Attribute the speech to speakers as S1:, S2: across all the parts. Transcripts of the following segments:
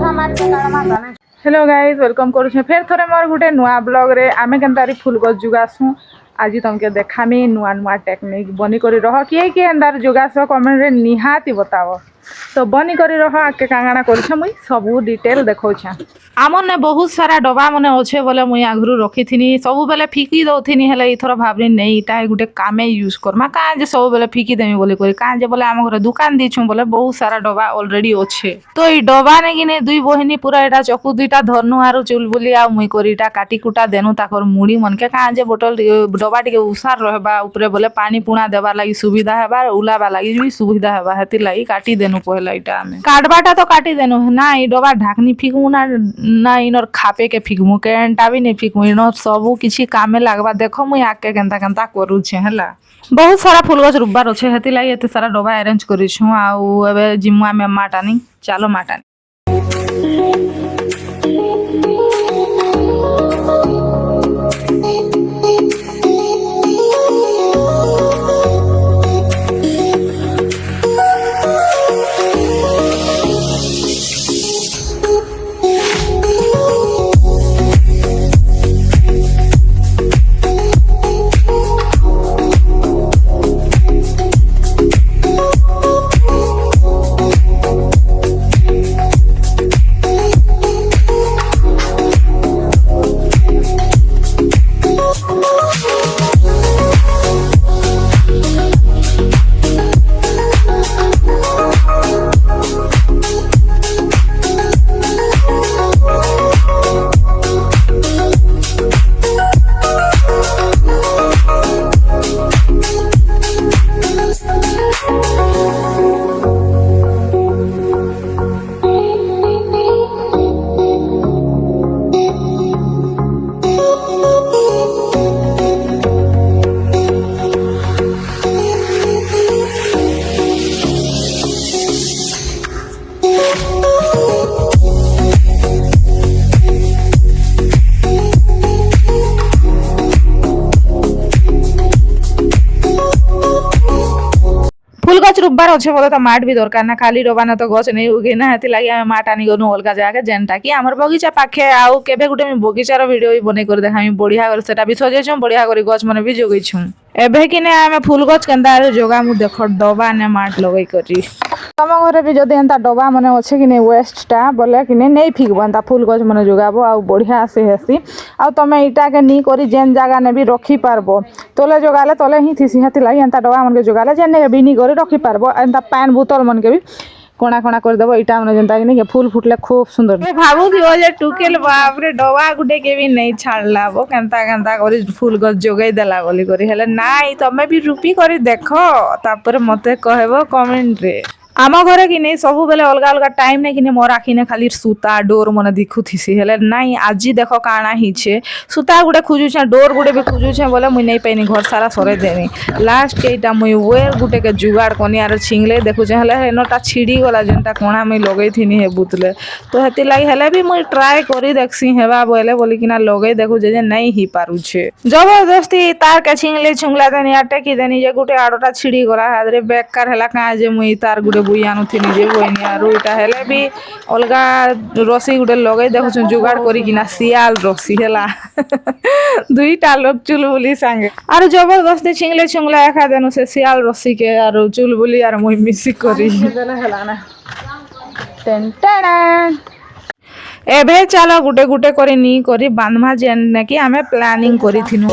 S1: Hello guys welcome करुछे फेर थोड़े मोर गुटे नुआ ब्लॉग रे आमे केनतारी फूल गछ जुगासु आज तुमके देखामी नुआ नुआ टेक्निक बनी करी रह किए किए एंदार जुगास कमेंट रे निहाती बताओ तो बनी करी रह आके कांगाना करछे मुई सबू डिटेल देखौछे आमने बहुत सारा डबा मने अच्छे बोले मुई आगरू रखी थी सब बेले फिकी दौथी हेले इथर भावनी नहीं इटा गोटे कामे यूज करमा कहाँ जे सब बेले फिकी देमी बोली करी कहाँ जे बोले आम घर दुकान दीछू बोले बहुत सारा डबा ऑलरेडी अच्छे तो ये डबा ने कि दुई बहिनी पूरा एटा चकु दुईटा धरनु आरु चुलबुली आ मुई करी इटा काटी कुटा देनु ताकर मुड़ी मनके कहाँ जे बोतल डबा टिके उसार रहबा ऊपरे बोले पानी पुणा देबार लागि सुविधा हेबा उलाबा लागि भी सुविधा हेबा हेति लागि काटी देनु पहला इटा आमे काटबाटा तो काटी देनु ना ई डबा ढाकनी फिकमु ना इनर खापे के फिकमु केनटा भी नहीं फिकमु इनर सबू किछि कामे लागबा देखो मुई आके केनता केनता करूछे हला बहुत सारा फूल गछ रुबार अच्छे हेति लागि एते सारा डबा अरेंज करिछु आउ एबे जिमुआ में माटानी चलो माटानी फूल गछ रुबार अच्छे बोले तो माट भी दरकार ना खाली डबा ना तो गछ नहीं उगे ना हेति लागि आमे माट आनी गनु अलगा जाके जेनटा कि हमर बगीचा पाखे आउ केबे गुटे में बगीचार वीडियो भी बनै कर देखामी बढ़िया कर सेटा भी सजेछु बढ़िया करी गछ माने भी जोगैछु एबे कि ने आमे फूल गछ केनता जोगा मु देख डबा ने माट लगै करी तम घरे भी जदि एंता डबा माने अच्छे कि नहीं वेस्टटा बोले कि नहीं फिकबो एंता फूल गछ माने जोगाबो आ बढ़िया से हेसी आ तमे इटा के नी करी जेन जगह ने भी रखी पारबो तोले जोगाले तोले ही थिसी हेति लागि एंता डबा मन के जोगाले जेन ने भी नी करी रखी पारबो एंता पान बोतल मन के भी कोना कोना कर देबो इटा मन जेनता कि नहीं फूल फुटले खूब सुंदर ए भाबू कि ओ जे टुकेल बाप रे डबा गुटे के भी नहीं छाड़ला बो केनता केनता करी फूल गछ जोगाई देला बोली करी हेले नाइ तमे भी रूपी करी देखो तापर मते कहबो कमेंट रे आम घरे कि नहीं सब बेले अलग अलग टाइम नहीं कि मोर आखिने खाली सूता डोर मन दिखु थी हेले नाई आज देख काना हिचे सूता गुटे खोजुछे डोर गुटे भी खोजुछे बोले मुई नहीं पैनी घर सारा सरे देनी लास्ट के इटा मुई वेर गुटे के जुगाड़ कनी आर छिंगले देखुछे हेले हेनटा छिड़ी गला जेनटा कोणा मुई लगै थिनी हे बुतले तो हेति लागि हेले भी मुई ट्राई करी देखसी हेबा बोले बोली किना लगै देखु जे नहीं ही पारुछे जबरदस्ती तार के छिंगले छुंगला देनी आटे की देनी जे गुटे आडोटा छिड़ी गला हादरे बेकार हेला का जे मुई तार गुटे बुइयानु थिनी जे बोइनी आरु इटा हेले भी अलगा रसी गुटे लगै देखुछु जुगाड़ करी किना सियाल रसी हेला दुईटा लोग चुलबुली संगे आरु जबरदस्ती छिंगले छुंगला एखा देनु से सियाल रसी के आरु चुलबुली आर मुई मिसी करी देला हेला ना टेंटेना एबे चलो गुटे गुटे करी नी करी बांधमा जेन ने कि हमें प्लानिंग करी थिनु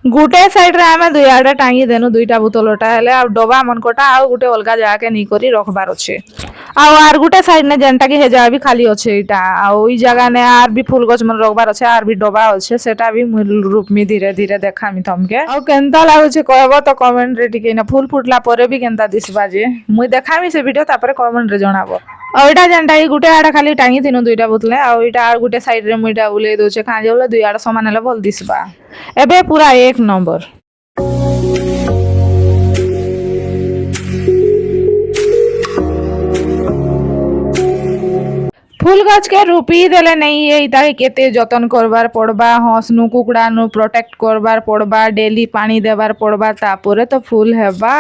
S1: गुटे साइड रे आमे दुई आडे टांगी देनु दुईटा बोतलटा हेले आ डबा मनकोटा आ गुटे अलगा जगह के नी करी रखबार अच्छे आर गुटे साइड ने जेनटा कि हे जगह भी खाली अच्छे इटा आ ओई जगह ने आर भी फूल गछ मन रखबार अच्छे आर भी डबा अच्छे सेटा भी रूप में धीरे धीरे देखामी तमके आ केनता लागुछे कहबो तो कमेंट रे टिके ना फूल फुटला परे भी केनता दिसबा जे मुई देखामी से वीडियो तापर कमेंट रे जणाबो आउटा जेनटा कि गुटे आडा खाली टांगी थिनु दुईटा बोतले आ इटा आर गुटे साइड रे मुईटा उले दोचे काजे बोले दुई आडा समान हेले भल दिसबा एबे पूरा एक नंबर। फूल गछ के रूपी देले नहीं है इता केते जतन करबार पड़बा हंसनु कुकड़ानु प्रोटेक्ट करबार पड़बा डेली पानी देबार पड़बा तापरे तो फूल हेबा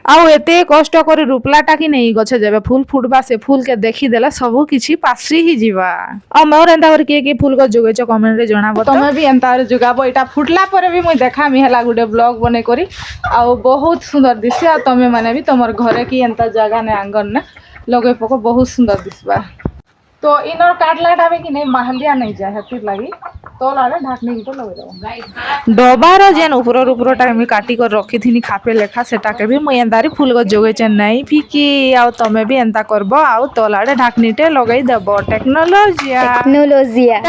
S1: आउ एते कष्ट कर रूपलाटा कि नहीं गछे जेबे फूल फुटबा से फूल के देखी देला सब किछि पासरी ही जीवा आ मोर एंता कर के फूल गछ जोगैछ कमेंट रे जणाबो तमे भी एंता जोगाबो एटा फुटला परे भी मुई देखामी हला गुडे ब्लॉग बने करी आ बहुत सुंदर दिसे आ तमे माने भी तमर घरे की एंता जगह ने आंगन ने लगे पको बहुत सुंदर दिसबा तो इनर काटलाटा भी कि नहीं महलिया नहीं जाए हेतिर लगी तो लाड़े ढाकनी की तो लगे दो डबार जेन ऊपर ऊपरटा मी काटी कर रखी थी खापे लेखा सेटाके भी मुई एंतारी फूल गछ जोगैचे नहीं फिकी आउ तमे भी एंता करबो आउ तो लाड़े ढाकनीटे लगई देबो टेक्नोलॉजिया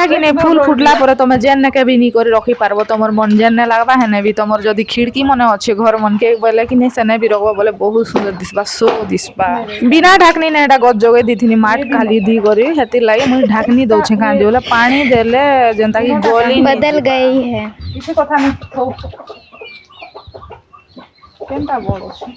S1: कि नहीं फूल फुटला पर तमे जेन ने के भी नी कर रखी पारबो तमर मन जेन ने लागबा हेने भी तमर जदी खिड़की मने अच्छे घर मन के बोले कि नहीं सेने भी रखबो बोले बहुत सुंदर दिसबा सो दिसबा बिना ढाकनी ने एटा गछ जोगै दीथिनी माट खाली दी करी हेतिर लागी मुई ढाकनी दउछे का जोले पानी देले जेंता कि गोली
S2: बदल गई है
S1: इसे कथा नहीं थो केनता बड़ो छ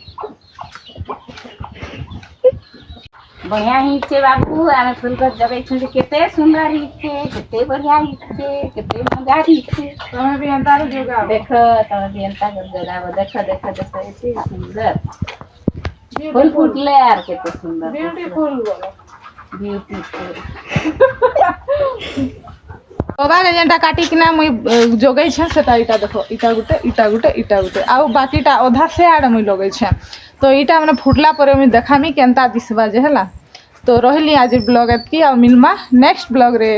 S2: बढ़िया हिचे बाबू आमे फूल गछ जगै छु केते सुंदर हिचे केते बढ़िया हिचे केते मजा हिचे
S1: तमे भी अंतार जोगा
S2: देखो तमे भी अंता कर जगह देखो देखो देखो इतनी सुंदर फूल फुटले यार केते सुंदर
S1: ब्यूटीफुल बोलो
S2: ब्यूटीफुल
S1: बाबा के जेंटा काटी किना मुई जोगै छ सेटा इटा देखो इटा गुटे आउ बाकीटा आधा से आड़ मुई लगै छ तो इटा माने फुटला परे मुई देखामी केनता दिसबा जे हला तो रहली आज ब्लॉग एतकी आ मिलमा नेक्स्ट ब्लॉग रे।